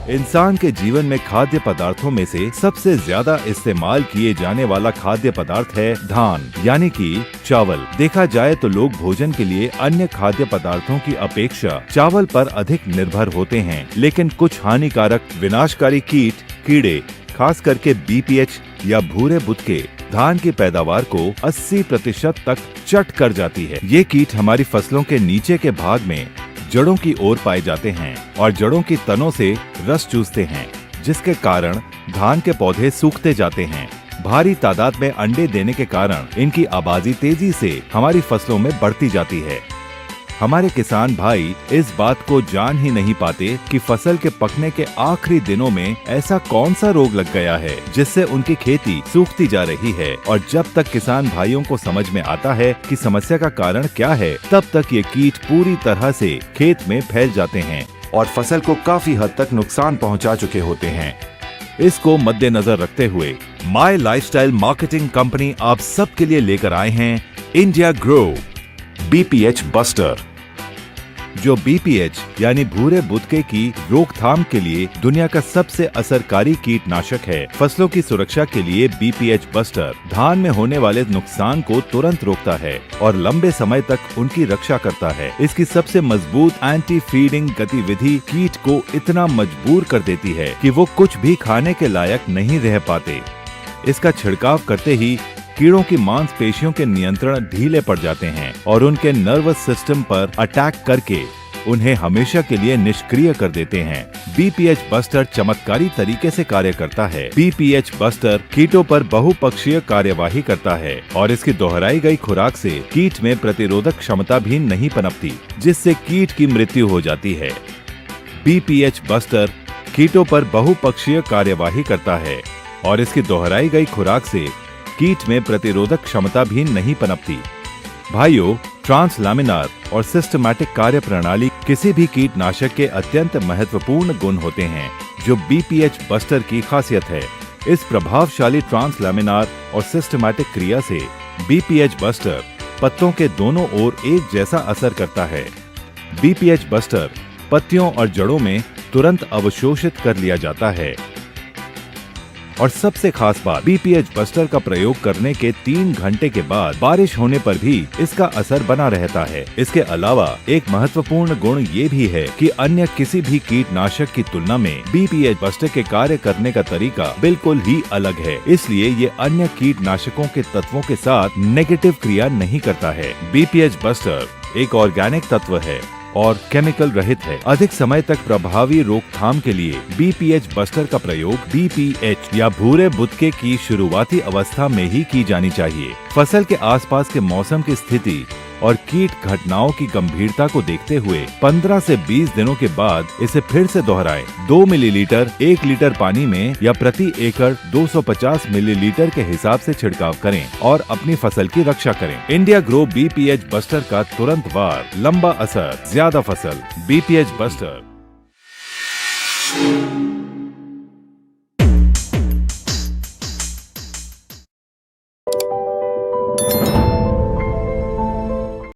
इंसान के जीवन में खाद्य पदार्थों में से सबसे ज्यादा इस्तेमाल किए जाने वाला खाद्य पदार्थ है धान यानी कि चावल। देखा जाए तो लोग भोजन के लिए अन्य खाद्य पदार्थों की अपेक्षा चावल पर अधिक निर्भर होते हैं, लेकिन कुछ हानिकारक विनाशकारी कीड़े खास करके बीपीएच या भूरे बुदके धान की पैदावार को 80% तक चट कर जाती है। ये कीट हमारी फसलों के नीचे के भाग में जड़ों की ओर पाए जाते हैं और जड़ों की तनों से रस चूसते हैं, जिसके कारण धान के पौधे सूखते जाते हैं। भारी तादाद में अंडे देने के कारण इनकी आबादी तेजी से हमारी फसलों में बढ़ती जाती है। हमारे किसान भाई इस बात को जान ही नहीं पाते कि फसल के पकने के आखिरी दिनों में ऐसा कौन सा रोग लग गया है जिससे उनकी खेती सूखती जा रही है। और जब तक किसान भाइयों को समझ में आता है कि समस्या का कारण क्या है, तब तक ये कीट पूरी तरह से खेत में फैल जाते हैं और फसल को काफी हद तक नुकसान पहुंचा चुके होते हैं। इसको मद्देनजर रखते हुए माई लाइफस्टाइल मार्केटिंग कंपनी आप सबके लिए लेकर आए हैं इंडिया ग्रो बीपीएच बस्टर, जो बीपीएच यानी भूरे बुदके की रोकथाम के लिए दुनिया का सबसे असरकारी कीटनाशक है। फसलों की सुरक्षा के लिए बीपीएच बस्टर धान में होने वाले नुकसान को तुरंत रोकता है और लंबे समय तक उनकी रक्षा करता है। इसकी सबसे मजबूत एंटी फीडिंग गतिविधि कीट को इतना मजबूर कर देती है कि वो कुछ भी खाने के लायक नहीं रह पाते। इसका छिड़काव करते ही कीड़ों की मांसपेशियों के नियंत्रण ढीले पड़ जाते हैं और उनके नर्वस सिस्टम पर अटैक करके उन्हें हमेशा के लिए निष्क्रिय कर देते हैं। बीपीएच बस्टर चमत्कारी तरीके से कार्य करता है। बीपीएच बस्टर कीटों पर बहुपक्षीय कार्यवाही करता है और इसकी दोहराई गई खुराक से कीट में प्रतिरोधक क्षमता भी नहीं पनपती, जिससे कीट की मृत्यु हो जाती है। बीपीएच बस्टर कीटों पर बहुपक्षीय कार्यवाही करता है और इसकी दोहराई गई खुराक से कीट में प्रतिरोधक क्षमता भी नहीं पनपती। भाइयों, ट्रांसलैमिनार और सिस्टमैटिक कार्य प्रणाली किसी भी कीटनाशक के अत्यंत महत्वपूर्ण गुण होते हैं, जो बीपीएच बस्टर की खासियत है। इस प्रभावशाली ट्रांसलैमिनार और सिस्टमैटिक क्रिया से बीपीएच बस्टर पत्तों के दोनों ओर एक जैसा असर करता है। बीपीएच बस्टर पत्तियों और जड़ों में तुरंत अवशोषित कर लिया जाता है। और सबसे खास बात, बीपीएच बस्टर का प्रयोग करने के 3 घंटे के बाद बारिश होने पर भी इसका असर बना रहता है। इसके अलावा एक महत्वपूर्ण गुण ये भी है कि अन्य किसी भी कीटनाशक की तुलना में बीपीएच बस्टर के कार्य करने का तरीका बिल्कुल ही अलग है। इसलिए ये अन्य कीटनाशकों के तत्वों के साथ नेगेटिव क्रिया नहीं करता है। बीपीएच बस्टर एक ऑर्गेनिक तत्व है और केमिकल रहित है। अधिक समय तक प्रभावी रोकथाम के लिए बीपीएच बस्टर का प्रयोग बीपीएच या भूरे बुदके की शुरुआती अवस्था में ही की जानी चाहिए। फसल के आसपास के मौसम की स्थिति और कीट घटनाओं की गंभीरता को देखते हुए 15 से 20 दिनों के बाद इसे फिर से दोहराएं। 2 मिलीलीटर 1 लीटर पानी में या प्रति एकड़ 250 मिलीलीटर के हिसाब से छिड़काव करें और अपनी फसल की रक्षा करें। इंडिया ग्रो बीपीएच बस्टर का तुरंत वार, लंबा असर, ज्यादा फसल। BPH buster